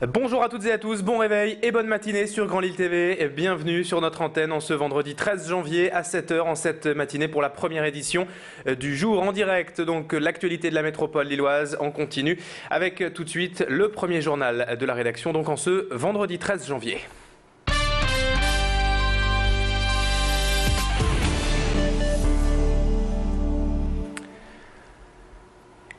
Bonjour à toutes et à tous, bon réveil et bonne matinée sur Grand Lille TV. Bienvenue sur notre antenne en ce vendredi 13 janvier à 7 h en cette matinée pour la première édition du jour en direct. Donc l'actualité de la métropole lilloise en continu avec tout de suite le premier journal de la rédaction donc en ce vendredi 13 janvier.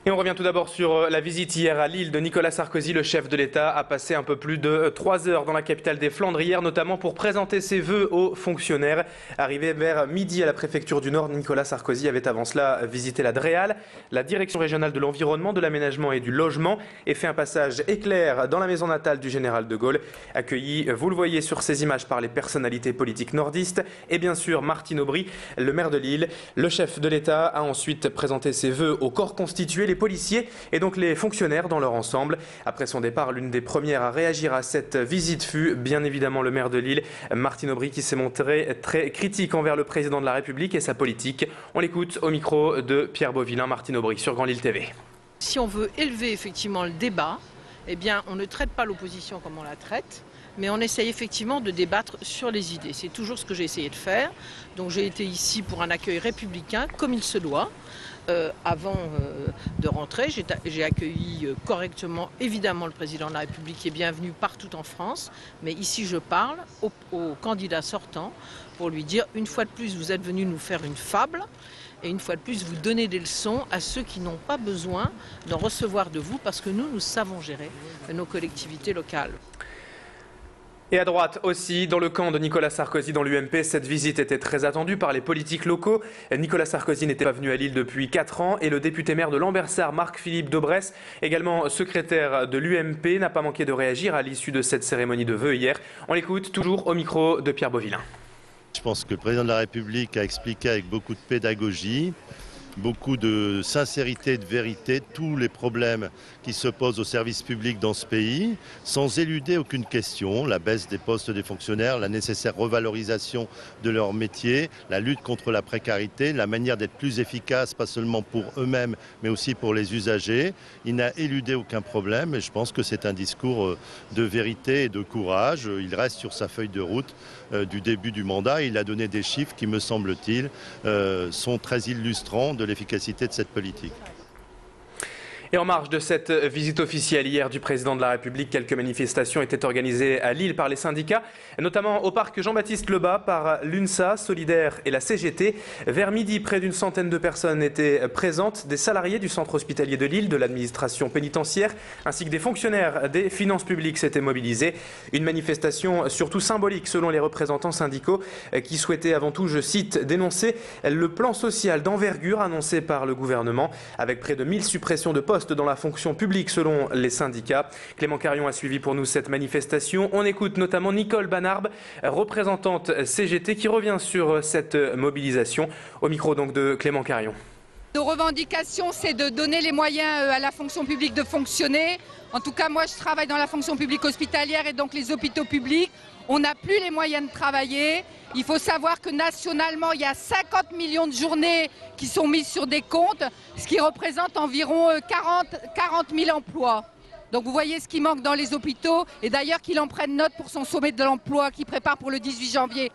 Et on revient tout d'abord sur la visite hier à Lille de Nicolas Sarkozy. Le chef de l'État a passé un peu plus de 3 heures dans la capitale des Flandres hier, notamment pour présenter ses vœux aux fonctionnaires. Arrivé vers midi à la préfecture du Nord, Nicolas Sarkozy avait avant cela visité la DREAL, la direction régionale de l'environnement, de l'aménagement et du logement, et fait un passage éclair dans la maison natale du général de Gaulle. Accueilli, vous le voyez sur ces images, par les personnalités politiques nordistes et bien sûr Martine Aubry, le maire de Lille. Le chef de l'État a ensuite présenté ses vœux au corps constitué, les policiers et donc les fonctionnaires dans leur ensemble. Après son départ, l'une des premières à réagir à cette visite fut bien évidemment le maire de Lille, Martine Aubry, qui s'est montré très critique envers le président de la République et sa politique. On l'écoute au micro de Pierre Beauvillain. Martine Aubry sur Grand Lille TV. Si on veut élever effectivement le débat, eh bien on ne traite pas l'opposition comme on la traite, mais on essaye effectivement de débattre sur les idées. C'est toujours ce que j'ai essayé de faire. Donc j'ai été ici pour un accueil républicain comme il se doit. Avant de rentrer, j'ai accueilli correctement évidemment le président de la République qui est bienvenu partout en France. Mais ici je parle au candidat sortant pour lui dire une fois de plus vous êtes venu nous faire une fable. Et une fois de plus, vous donnez des leçons à ceux qui n'ont pas besoin d'en recevoir de vous parce que nous savons gérer nos collectivités locales. Et à droite aussi, dans le camp de Nicolas Sarkozy dans l'UMP, cette visite était très attendue par les politiques locaux. Nicolas Sarkozy n'était pas venu à Lille depuis 4 ans et le député maire de Lambersart, Marc-Philippe Daubresse, également secrétaire de l'UMP, n'a pas manqué de réagir à l'issue de cette cérémonie de vœux hier. On l'écoute toujours au micro de Pierre Beauvillain. Je pense que le président de la République a expliqué avec beaucoup de pédagogie, beaucoup de sincérité et de vérité tous les problèmes qui se posent au service public dans ce pays, sans éluder aucune question, la baisse des postes des fonctionnaires, la nécessaire revalorisation de leur métier, la lutte contre la précarité, la manière d'être plus efficace, pas seulement pour eux-mêmes, mais aussi pour les usagers. Il n'a éludé aucun problème et je pense que c'est un discours de vérité et de courage. Il reste sur sa feuille de route du début du mandat. Il a donné des chiffres qui, me semble-t-il, sont très illustrants de l'efficacité de cette politique. Et en marge de cette visite officielle hier du président de la République, quelques manifestations étaient organisées à Lille par les syndicats, notamment au parc Jean-Baptiste Lebas par l'UNSA, Solidaire et la CGT. Vers midi, près d'une centaine de personnes étaient présentes, des salariés du centre hospitalier de Lille, de l'administration pénitentiaire, ainsi que des fonctionnaires des finances publiques s'étaient mobilisés. Une manifestation surtout symbolique selon les représentants syndicaux qui souhaitaient avant tout, je cite, dénoncer le plan social d'envergure annoncé par le gouvernement avec près de 1000 suppressions de postes dans la fonction publique selon les syndicats. Clément Carion a suivi pour nous cette manifestation. On écoute notamment Nicole Banarbe, représentante CGT, qui revient sur cette mobilisation. Au micro donc de Clément Carion. Nos revendications, c'est de donner les moyens à la fonction publique de fonctionner. En tout cas, moi, je travaille dans la fonction publique hospitalière et donc les hôpitaux publics. On n'a plus les moyens de travailler. Il faut savoir que nationalement, il y a 50 millions de journées qui sont mises sur des comptes, ce qui représente environ 40 000 emplois. Donc vous voyez ce qui manque dans les hôpitaux et d'ailleurs qu'il en prenne note pour son sommet de l'emploi qui prépare pour le 18 janvier.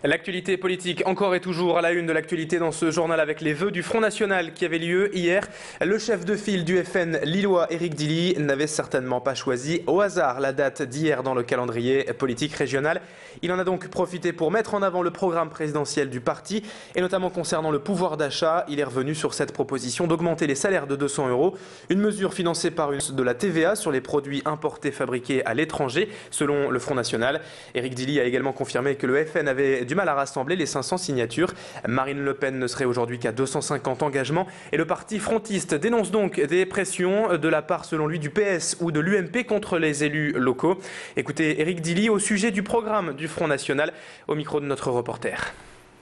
L'actualité politique encore et toujours à la une de l'actualité dans ce journal avec les vœux du Front National qui avaient lieu hier. Le chef de file du FN lillois, Éric Dilly, n'avait certainement pas choisi au hasard la date d'hier dans le calendrier politique régional. Il en a donc profité pour mettre en avant le programme présidentiel du parti et notamment concernant le pouvoir d'achat. Il est revenu sur cette proposition d'augmenter les salaires de 200 €, une mesure financée par de la TVA sur les produits importés fabriqués à l'étranger selon le Front National. Éric Dilly a également confirmé que le FN avait du mal à rassembler les 500 signatures. Marine Le Pen ne serait aujourd'hui qu'à 250 engagements et le parti frontiste dénonce donc des pressions de la part selon lui du PS ou de l'UMP contre les élus locaux. Écoutez Éric Dilly au sujet du programme du Front National au micro de notre reporter.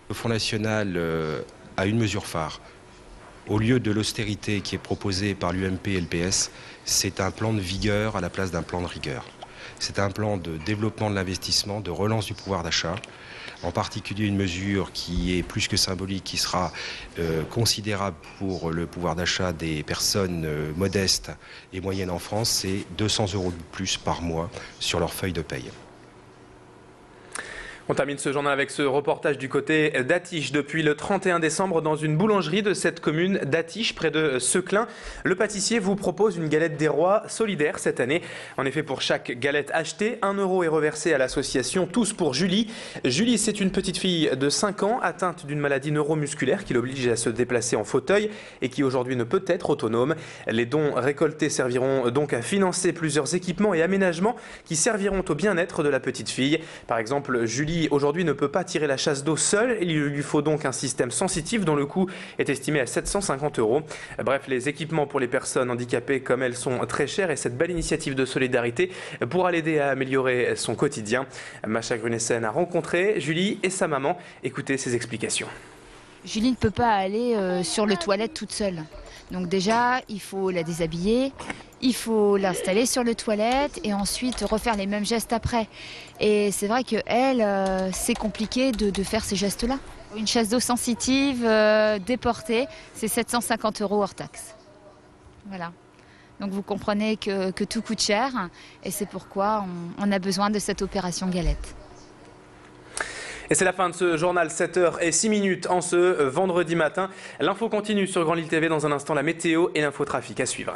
Le Front National a une mesure phare. Au lieu de l'austérité qui est proposée par l'UMP et le PS, c'est un plan de vigueur à la place d'un plan de rigueur. C'est un plan de développement de l'investissement, de relance du pouvoir d'achat, en particulier une mesure qui est plus que symbolique, qui sera considérable pour le pouvoir d'achat des personnes modestes et moyennes en France, c'est 200 € de plus par mois sur leur feuille de paye. On termine ce journal avec ce reportage du côté d'Attiches. Depuis le 31 décembre, dans une boulangerie de cette commune d'Attiches, près de Seclin, le pâtissier vous propose une galette des rois solidaire cette année. En effet, pour chaque galette achetée, 1 € est reversé à l'association Tous pour Julie. Julie, c'est une petite fille de 5 ans atteinte d'une maladie neuromusculaire qui l'oblige à se déplacer en fauteuil et qui aujourd'hui ne peut être autonome. Les dons récoltés serviront donc à financer plusieurs équipements et aménagements qui serviront au bien-être de la petite fille. Par exemple, Julie aujourd'hui ne peut pas tirer la chasse d'eau seule. Il lui faut donc un système sensitif dont le coût est estimé à 750 €. Bref, les équipements pour les personnes handicapées comme elles sont très chers et cette belle initiative de solidarité pourra l'aider à améliorer son quotidien. Macha Grunessen a rencontré Julie et sa maman. Écoutez ses explications. Julie ne peut pas aller sur le toilette toute seule. Donc déjà, il faut la déshabiller, il faut l'installer sur le toilette et ensuite refaire les mêmes gestes après. Et c'est vrai qu'elle, c'est compliqué de faire ces gestes-là. Une chasse d'eau sensitive déportée, c'est 750 € hors taxe. Voilà. Donc vous comprenez que tout coûte cher et c'est pourquoi on a besoin de cette opération galette. Et c'est la fin de ce journal, 7h06 en ce vendredi matin. L'info continue sur Grand Lille TV. Dans un instant, la météo et l'infotrafic à suivre.